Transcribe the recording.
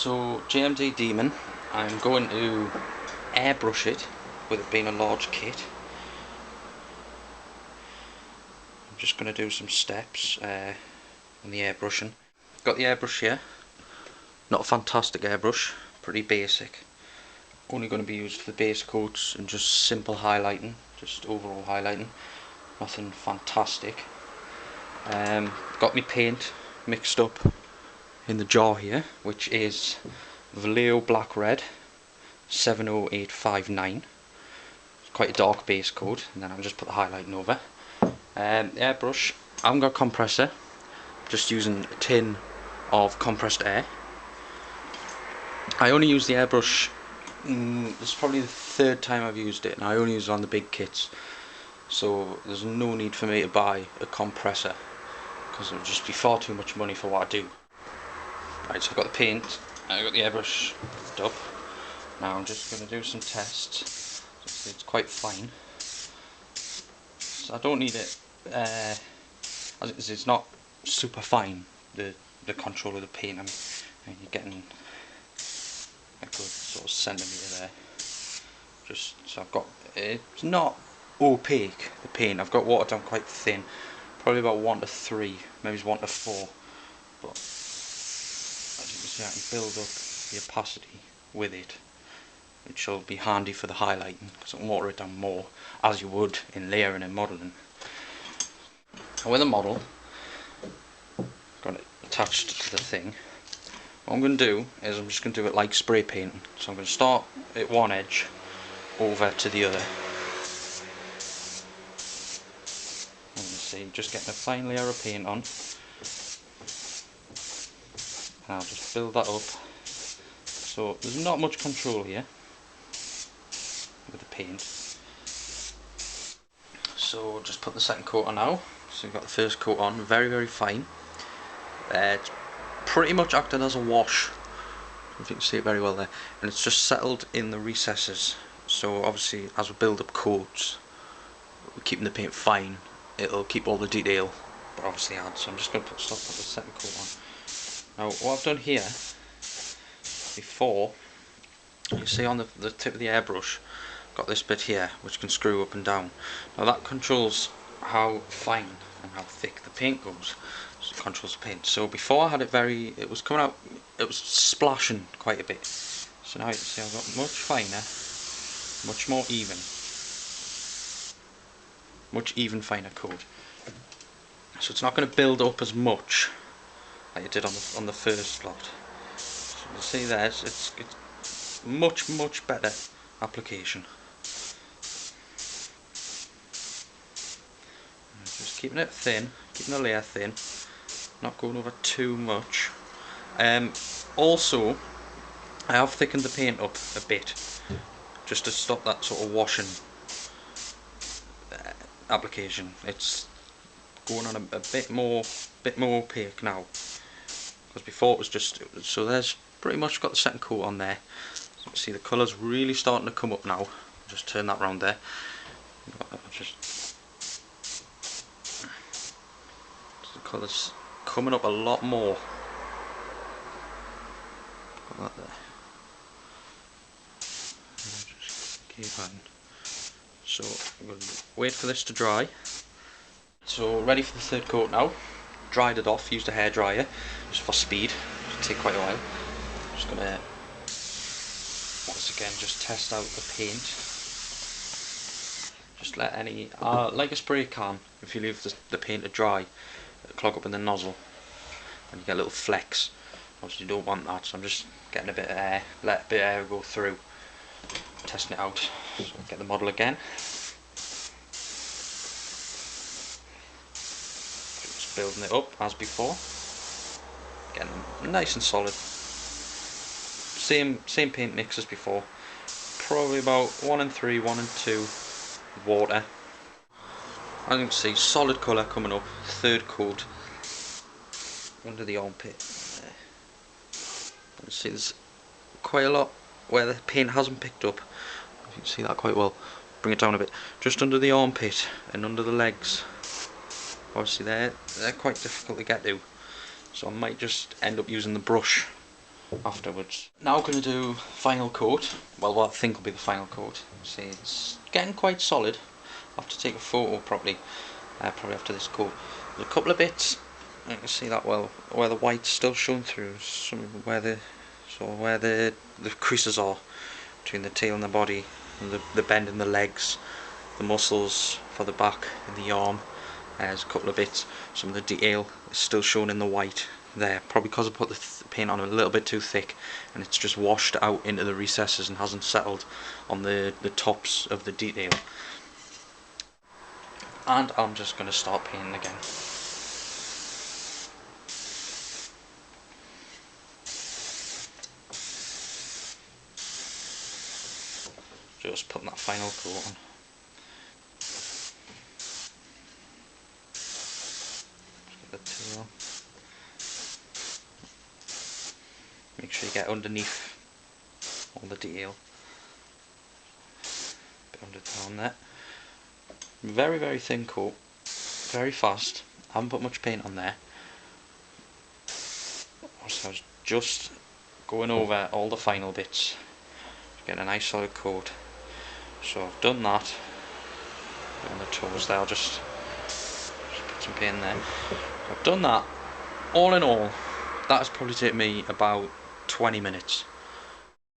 So GMD Demon, I'm going to airbrush it with it being a large kit. I'm just going to do some steps on the airbrushing. Got the airbrush here, not a fantastic airbrush, pretty basic. Only going to be used for the base coats and just simple highlighting, just overall highlighting, nothing fantastic. Got my paint mixed up in the jar here, which is Vallejo Black Red 70859. It's quite a dark base coat, and then I'll just put the highlighting over. The airbrush, I haven't got compressor, just using a tin of compressed air. I only use the airbrush, this is probably the third time I've used it, and I only use it on the big kits, so there's no need for me to buy a compressor because it would just be far too much money for what I do. Right, so I've got the paint, I've got the airbrush up. Now I'm just going to do some tests. So it's quite fine, so I don't need it, as it's not super fine, the control of the paint. You're getting a good sort of centimetre there. Just so I've got, it's not opaque, the paint. I've got water down quite thin, probably about 1 to 3, maybe it's 1 to 4, but as you can see I can build up the opacity with it, which will be handy for the highlighting because I can water it down more as you would in layering and modelling. And with a model, got it attached to the thing, what I'm going to do is I'm just going to do it like spray painting. So I'm going to start at one edge over to the other. And you see, just getting a fine layer of paint on. And I'll just build that up. So there's not much control here with the paint. So just put the second coat on now. So you've got the first coat on, very very fine. It's pretty much acted as a wash, if you can see it very well there, and it's just settled in the recesses. So obviously as we build up coats, we're keeping the paint fine, it'll keep all the detail but obviously add. So I'm just going to put the second coat on. Now what I've done here before, you see on the tip of the airbrush, got this bit here which can screw up and down. Now that controls how fine and how thick the paint goes. So it controls the paint. So before I had it it was coming out, it was splashing quite a bit. So now you can see I've got much finer, much more even, much even finer coat. So it's not going to build up as much like it did on the first lot. So you see there, it's much better application. Just keeping it thin, keeping the layer thin, not going over too much. Also, I have thickened the paint up a bit just to stop that sort of washing application. It's going on a bit more opaque now, because before it was just, so there's pretty much got the second coat on there. So you can see the colour's really starting to come up now. Just turn that round there. The colour's coming up a lot more. Got that there. Just keep on. So I'm going to wait for this to dry. So ready for the third coat now. Dried it off, used a hairdryer just for speed. It'll take quite a while. Just going to once again just test out the paint. Just let any, like a spray can, if you leave the paint to dry, it'll clog up in the nozzle and you get little flecks. Obviously you don't want that, so I'm just getting a bit of air, let a bit of air go through, testing it out. So I'll get the model again. Just building it up as before, getting nice and solid. Same paint mix as before, probably about 1 and 3, 1 and 2 water. As you can see, solid colour coming up, third coat under the armpit there. You can see there's quite a lot where the paint hasn't picked up. You can see that quite well. Bring it down a bit, just under the armpit and under the legs. Obviously they're quite difficult to get to, so I might just end up using the brush afterwards. Now going to do final coat, well what I think will be the final coat. See, it's getting quite solid. I'll have to take a photo probably after this coat. There's a couple of bits, you can see that well, where the white's still shown through, where the creases are between the tail and the body, and the bend in the legs, the muscles for the back and the arm. There's a couple of bits, some of the detail is still shown in the white there, probably because I put the paint on a little bit too thick and it's just washed out into the recesses and hasn't settled on the tops of the detail. And I'm just going to start painting again. Just putting that final coat on. Just get the tool. Make sure you get underneath all the detail. Bit under down there. Very, very thin coat. Very fast. Haven't put much paint on there. So I was just going over all the final bits. Getting a nice solid coat. So I've done that. On the toes there, I'll just put some paint there. I've done that. All in all, that has probably taken me about 20 minutes.